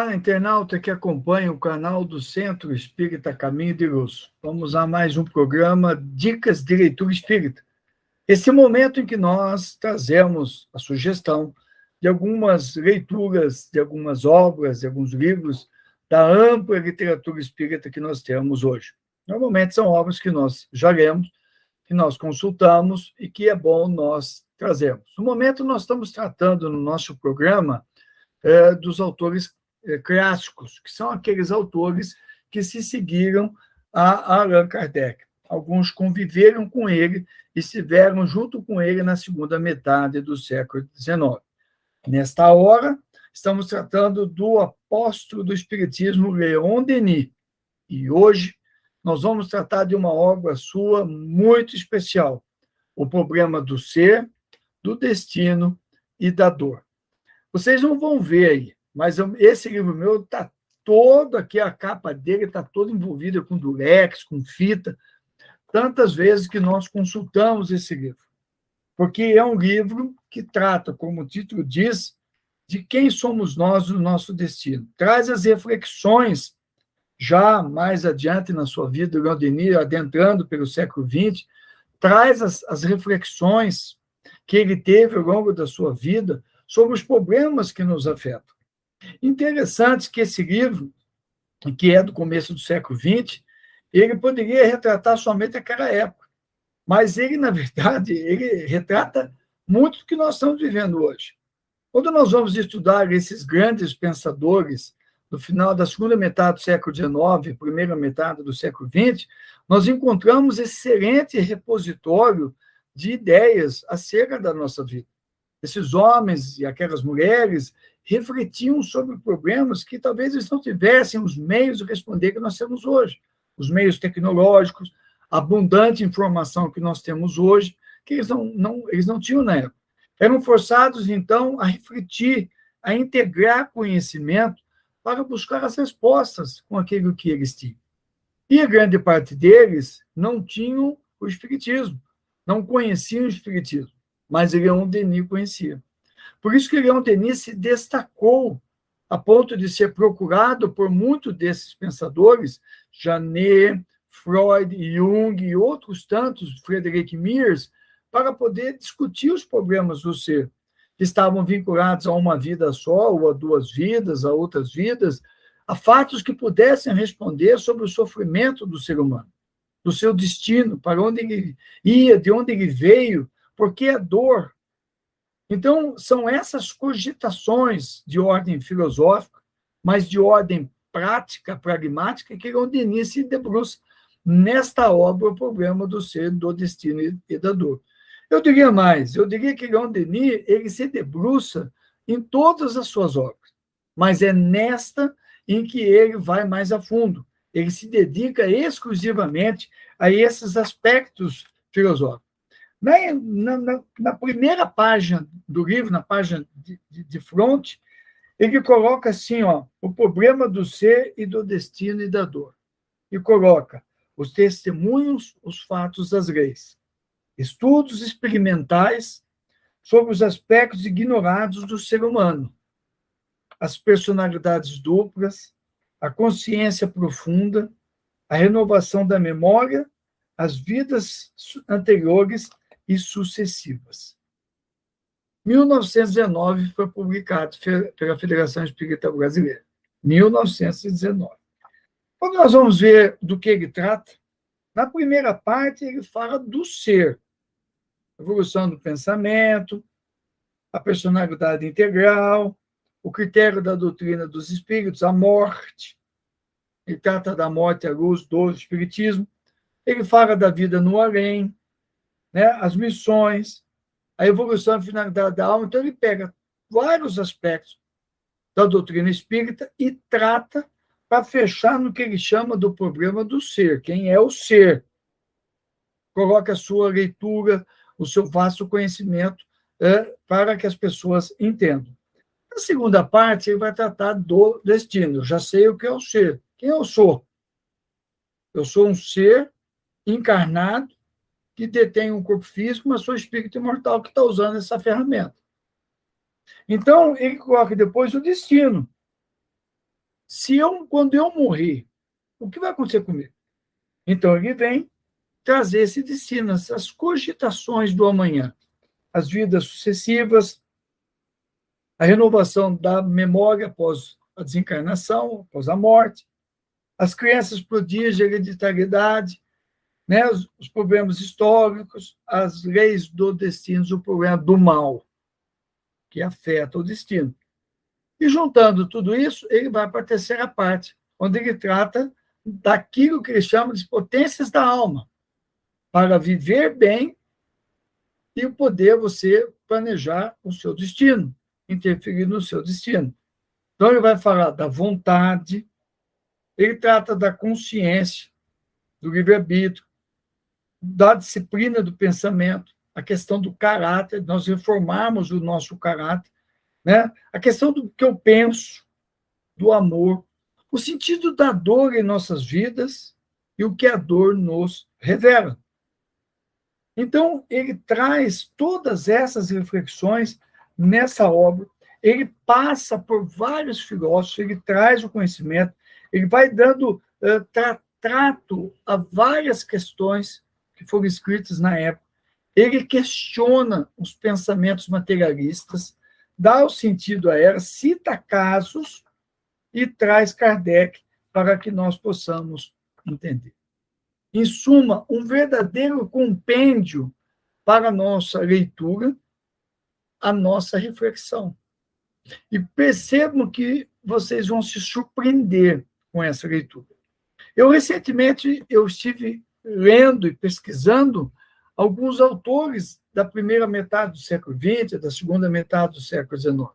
Olá, internauta que acompanha o canal do Centro Espírita Caminho de Luz. Vamos a mais um programa Dicas de Leitura Espírita. Esse momento em que nós trazemos a sugestão de algumas leituras, de algumas obras, de alguns livros da ampla literatura espírita que nós temos hoje. Normalmente são obras que nós já lemos, que nós consultamos e que é bom nós trazermos. No momento, nós estamos tratando no nosso programa dos autores clássicos, que são aqueles autores que se seguiram a Allan Kardec. Alguns conviveram com ele e estiveram junto com ele na segunda metade do século XIX. Nesta hora, estamos tratando do apóstolo do Espiritismo, Leon Denis. E hoje nós vamos tratar de uma obra sua muito especial, O Problema do Ser, do Destino e da Dor. Vocês não vão ver aí, mas esse livro meu está todo aqui, a capa dele está toda envolvida com durex, com fita, tantas vezes que nós consultamos esse livro. Porque é um livro que trata, como o título diz, de quem somos nós no nosso destino. Traz as reflexões, já mais adiante na sua vida, Leon Denis, adentrando pelo século XX, traz as reflexões que ele teve ao longo da sua vida sobre os problemas que nos afetam. Interessante que esse livro, que é do começo do século XX, ele poderia retratar somente aquela época, mas ele, na verdade, ele retrata muito do que nós estamos vivendo hoje. Quando nós vamos estudar esses grandes pensadores no final da segunda metade do século XIX, primeira metade do século XX, nós encontramos excelente repositório de ideias acerca da nossa vida. Esses homens e aquelas mulheres refletiam sobre problemas que talvez eles não tivessem os meios de responder que nós temos hoje. Os meios tecnológicos, a abundante informação que nós temos hoje, que eles não tinham na época. Eram forçados, então, a refletir, a integrar conhecimento para buscar as respostas com aquilo que eles tinham. E a grande parte deles não tinham o espiritismo, não conheciam o espiritismo, mas Leon Denis conhecia. Por isso que Leon Denis se destacou a ponto de ser procurado por muitos desses pensadores, Janet, Freud, Jung e outros tantos, Friedrich Miers, para poder discutir os problemas do ser, que estavam vinculados a uma vida só, ou a duas vidas, a outras vidas, a fatos que pudessem responder sobre o sofrimento do ser humano, do seu destino, para onde ele ia, de onde ele veio, por que a dor. Então, são essas cogitações de ordem filosófica, mas de ordem prática, pragmática, que Leon Denis se debruça nesta obra, O Problema do Ser, do Destino e da Dor. Eu diria mais, eu diria que Leon Denis ele se debruça em todas as suas obras, mas é nesta em que ele vai mais a fundo. Ele se dedica exclusivamente a esses aspectos filosóficos. Na primeira página do livro, na página de frente, ele coloca assim, o problema do ser e do destino e da dor. E coloca os testemunhos, os fatos, as leis. Estudos experimentais sobre os aspectos ignorados do ser humano. As personalidades duplas, a consciência profunda, a renovação da memória, as vidas anteriores e sucessivas. 1919 foi publicado pela Federação Espírita Brasileira. 1919. Quando nós vamos ver do que ele trata, na primeira parte ele fala do ser, evolução do pensamento, a personalidade integral, o critério da doutrina dos espíritos, a morte. Ele trata da morte à luz do espiritismo. Ele fala da vida no além, né, as missões, a evolução e finalidade da alma. Então, ele pega vários aspectos da doutrina espírita e trata para fechar no que ele chama do problema do ser. Quem é o ser? Coloca a sua leitura, o seu vasto conhecimento para que as pessoas entendam. Na segunda parte, ele vai tratar do destino. Eu já sei o que é o ser. Quem eu sou? Eu sou um ser encarnado que detém um corpo físico, mas sou espírito imortal que está usando essa ferramenta. Então, ele coloca depois o destino. quando eu morrer, o que vai acontecer comigo? Então, ele vem trazer esse destino, essas cogitações do amanhã, as vidas sucessivas, a renovação da memória após a desencarnação, após a morte, as crenças prodígio, a hereditariedade, né, os problemas históricos, as leis do destino, o problema do mal, que afeta o destino. E juntando tudo isso, ele vai para a terceira parte, onde ele trata daquilo que ele chama de potências da alma, para viver bem e poder você planejar o seu destino, interferir no seu destino. Então, ele vai falar da vontade, ele trata da consciência, do livre-arbítrio, da disciplina do pensamento, a questão do caráter, nós reformarmos o nosso caráter, né? A questão do que eu penso, do amor, o sentido da dor em nossas vidas e o que a dor nos revela. Então, ele traz todas essas reflexões nessa obra, ele passa por vários filósofos, ele traz o conhecimento, ele vai dando trato a várias questões que foram escritas na época, ele questiona os pensamentos materialistas, dá o sentido a ela, cita casos e traz Kardec para que nós possamos entender. Em suma, um verdadeiro compêndio para a nossa leitura, a nossa reflexão. E percebam que vocês vão se surpreender com essa leitura. Recentemente, estive lendo e pesquisando alguns autores da primeira metade do século XX, da segunda metade do século XIX.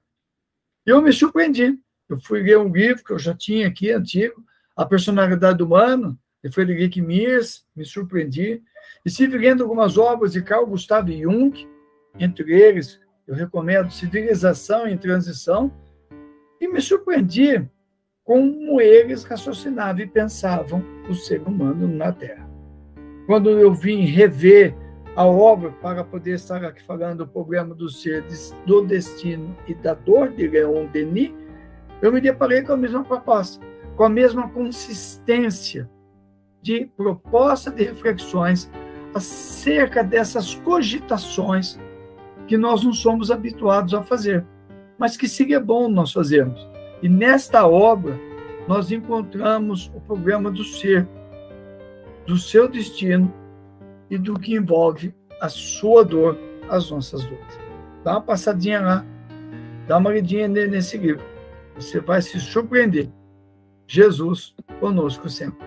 Eu me surpreendi. Eu fui ler um livro que eu já tinha aqui, antigo, A Personalidade Humana, de Friedrich Miers, me surpreendi. Estive lendo algumas obras de Carl Gustav Jung, entre eles, eu recomendo Civilização em Transição, e me surpreendi como eles raciocinavam e pensavam o ser humano na Terra. Quando eu vim rever a obra para poder estar aqui falando do problema do ser, do destino e da dor de Leon Denis, eu me deparei com a mesma proposta, com a mesma consistência de proposta de reflexões acerca dessas cogitações que nós não somos habituados a fazer, mas que seria bom nós fazermos. E nesta obra, nós encontramos o problema do ser, do seu destino e do que envolve a sua dor, as nossas dores. Dá uma passadinha lá, dá uma lidinha nesse livro. Você vai se surpreender. Jesus conosco sempre.